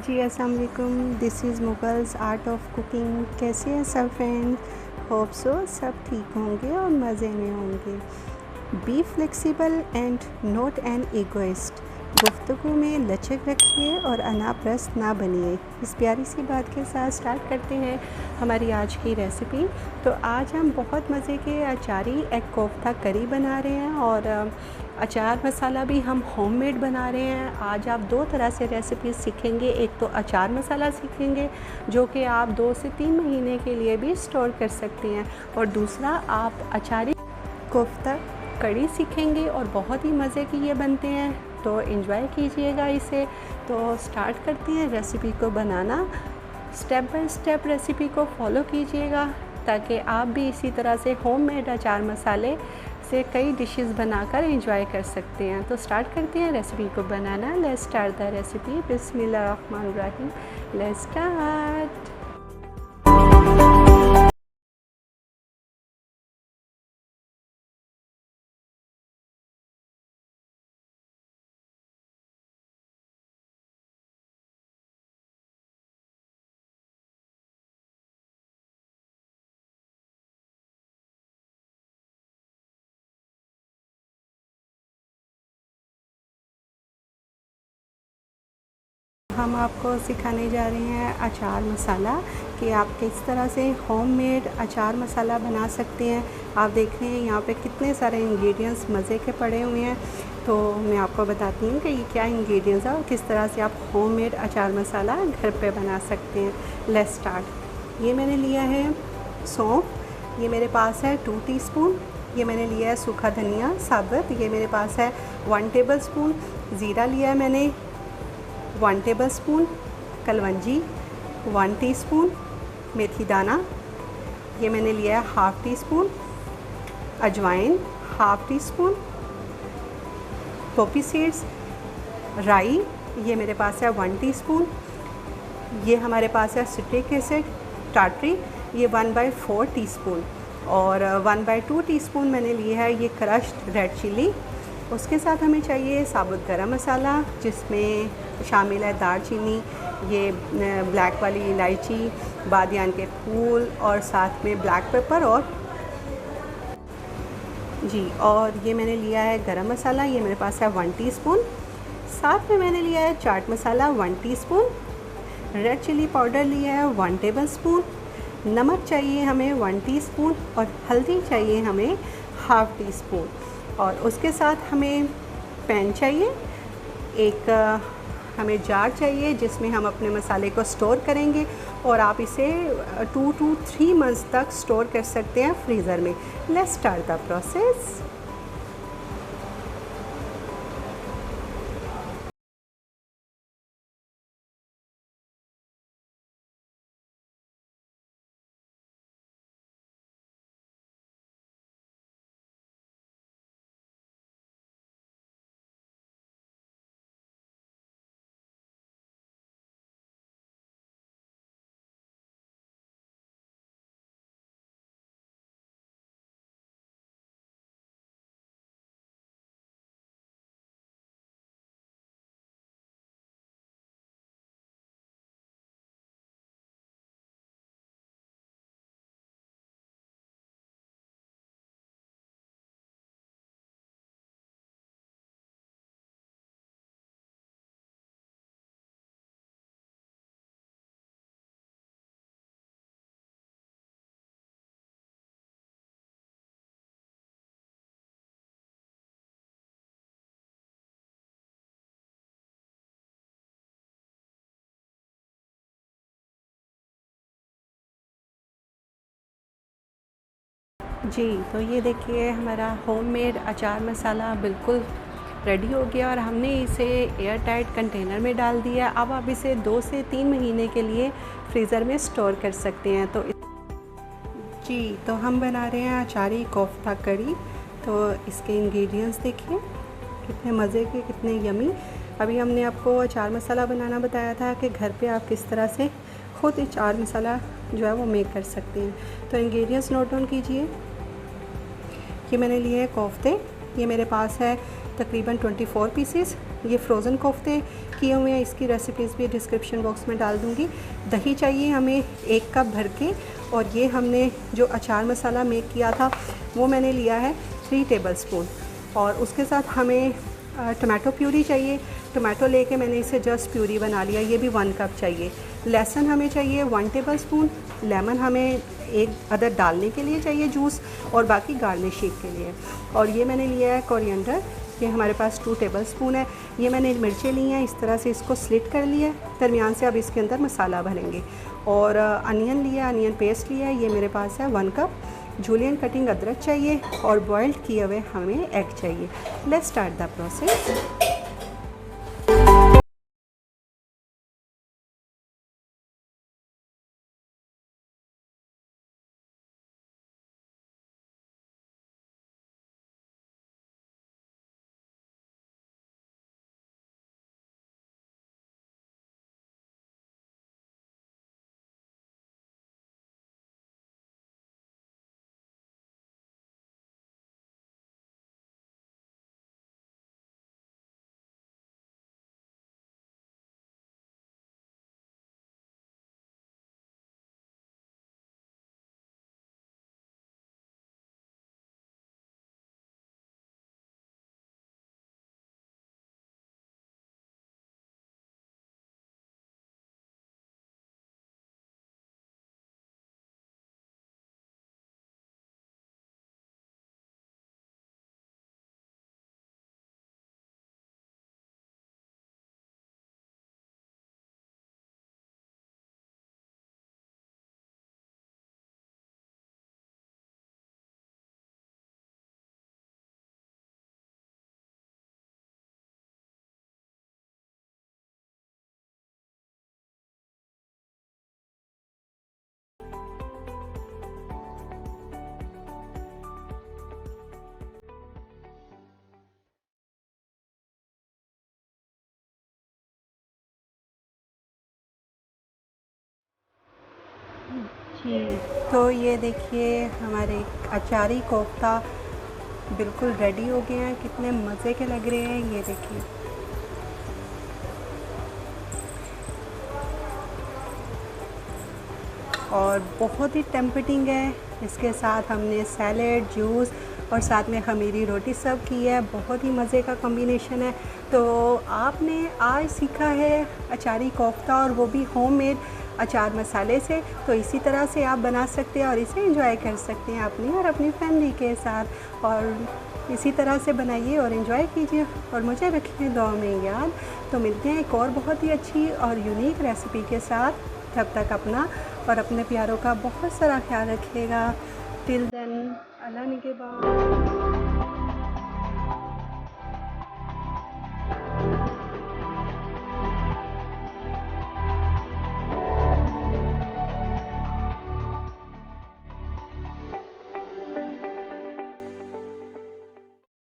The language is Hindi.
जी अस्सलाम वालेकुम। This is Mughals art of cooking. कैसे हैं सब फ्रेंड? होप सो सब ठीक होंगे और मज़े में होंगे। Be flexible and not an egoist. गुफ्तगू में लचक रखिए और अनापरस्त ना बनिए। इस प्यारी सी बात के साथ स्टार्ट करते हैं हमारी आज की रेसिपी। तो आज हम बहुत मज़े के अचारी एग कोफ्ता करी बना रहे हैं और अचार मसाला भी हम होममेड बना रहे हैं। आज आप दो तरह से रेसिपी सीखेंगे। एक तो अचार मसाला सीखेंगे जो कि आप 2 से 3 महीने के लिए भी स्टोर कर सकते हैं, और दूसरा आप अचारी कोफ्ता कड़ी सीखेंगे और बहुत ही मज़े की ये बनते हैं। तो एंजॉय कीजिएगा इसे। तो स्टार्ट करते हैं रेसिपी को बनाना। स्टेप बाय स्टेप रेसिपी को फॉलो कीजिएगा ताकि आप भी इसी तरह से होममेड अचार मसाले से कई डिशेस बनाकर एंजॉय कर सकते हैं। तो स्टार्ट करते हैं रेसिपी को बनाना। Let's start the recipe. बिस्मिल्लाहिर्रहमानिर्रहीम। Let's start. हम आपको सिखाने जा रहे हैं अचार मसाला कि आप किस तरह से होममेड अचार मसाला बना सकते हैं। आप देख रहे हैं यहाँ पे कितने सारे इंग्रेडिएंट्स मज़े के पड़े हुए हैं। तो मैं आपको बताती हूँ कि ये क्या इंग्रेडिएंट्स हैं और किस तरह से आप होममेड अचार मसाला घर पे बना सकते हैं। Let's start. ये मैंने लिया है सौंफ, ये मेरे पास है 2 टीस्पून। ये मैंने लिया है सूखा धनिया साबुत, ये मेरे पास है 1 टेबल स्पून। ज़ीरा लिया है मैंने 1 टेबल स्पून। कलवंजी 1 टीस्पून। मेथी दाना ये मैंने लिया है 1/2 टीस्पून। अजवाइन 1/2 टीस्पून। पोपी सीड्स, राई ये मेरे पास है 1 टीस्पून। ये हमारे पास है सिट्रिक एसिड टाटरी, ये 1/4 टीस्पून। और 1/2 टीस्पून मैंने लिया है ये क्रश्ड रेड चिली। उसके साथ हमें चाहिए साबुत गरम मसाला जिसमें शामिल है दालचीनी, ये ब्लैक वाली इलायची, बादियान के फूल और साथ में ब्लैक पेपर और ये मैंने लिया है गरम मसाला, ये मेरे पास है 1 टीस्पून। साथ में मैंने लिया है chaat masala 1 teaspoon. Red chilli powder लिया है 1 टेबल स्पून। नमक चाहिए हमें 1 टीस्पून और हल्दी चाहिए हमें 1/2 टीस्पून। और उसके साथ हमें पैन चाहिए, एक हमें जार चाहिए जिसमें हम अपने मसाले को स्टोर करेंगे, और आप इसे 2 to 3 मंथ्स तक स्टोर कर सकते हैं फ्रीज़र में। Let's start the process. जी, तो ये देखिए हमारा होममेड अचार मसाला बिल्कुल रेडी हो गया और हमने इसे एयर टाइट कंटेनर में डाल दिया। अब आप इसे 2 से 3 महीने के लिए फ्रीज़र में स्टोर कर सकते हैं। तो हम बना रहे हैं अचारी कोफ्ता कड़ी। तो इसके इंग्रेडिएंट्स देखिए कितने मज़े के, कितने यमी। अभी हमने आपको अचार मसाला बनाना बताया था कि घर पे आप किस तरह से खुद अचार मसाला जो है वो मेक कर सकते हैं। तो इंग्रेडिएंट्स नोट डाउन कीजिए। ये मैंने लिए हैं कोफ्ते, ये मेरे पास है तकरीबन 24 पीसेस। ये फ्रोज़न कोफ्ते किए हुए हैं, इसकी रेसिपीज़ भी डिस्क्रिप्शन बॉक्स में डाल दूँगी। दही चाहिए हमें 1 कप भर के, और ये हमने जो अचार मसाला मेक किया था वो मैंने लिया है 3 टेबलस्पून। और उसके साथ हमें टमाटो प्यूरी चाहिए। टमाटो लेके मैंने इसे जस्ट प्यूरी बना लिया, ये भी 1 कप चाहिए। लहसुन हमें चाहिए 1 टेबलस्पून। लेमन हमें 1 अदर डालने के लिए चाहिए जूस, और बाकी गार्निशिंग के लिए। और ये मैंने लिया है कोरिएंडर, ये हमारे पास 2 टेबलस्पून है। ये मैंने मिर्चें ली हैं, इस तरह से इसको स्लिट कर लिया है दरमियान से। अब इसके अंदर मसाला भरेंगे। और अनियन लिया, अनियन पेस्ट लिया है, ये मेरे पास है 1 कप। जूलियन कटिंग अदरक चाहिए, और बॉइल्ड किए हुए हमें एग चाहिए। Let's start the process. जी, तो ये देखिए हमारे अचारी कोफ्ता बिल्कुल रेडी हो गए हैं। कितने मज़े के लग रहे हैं, ये देखिए। और बहुत ही टेम्पटिंग है। इसके साथ हमने सैलेड, जूस और साथ में खमीरी रोटी सर्व की है। बहुत ही मज़े का कॉम्बिनेशन है। तो आपने आज सीखा है अचारी कोफ्ता, और वो भी होममेड अचार मसाले से। तो इसी तरह से आप बना सकते हैं और इसे एंजॉय कर सकते हैं अपनी और अपनी फैमिली के साथ। और इसी तरह से बनाइए और एंजॉय कीजिए, और मुझे रखिए दुआ में याद। तो मिलते हैं एक और बहुत ही अच्छी और यूनिक रेसिपी के साथ। तब तक अपना और अपने प्यारों का बहुत सारा ख्याल रखिएगा। टिल देन, अल्लाह निगहबान।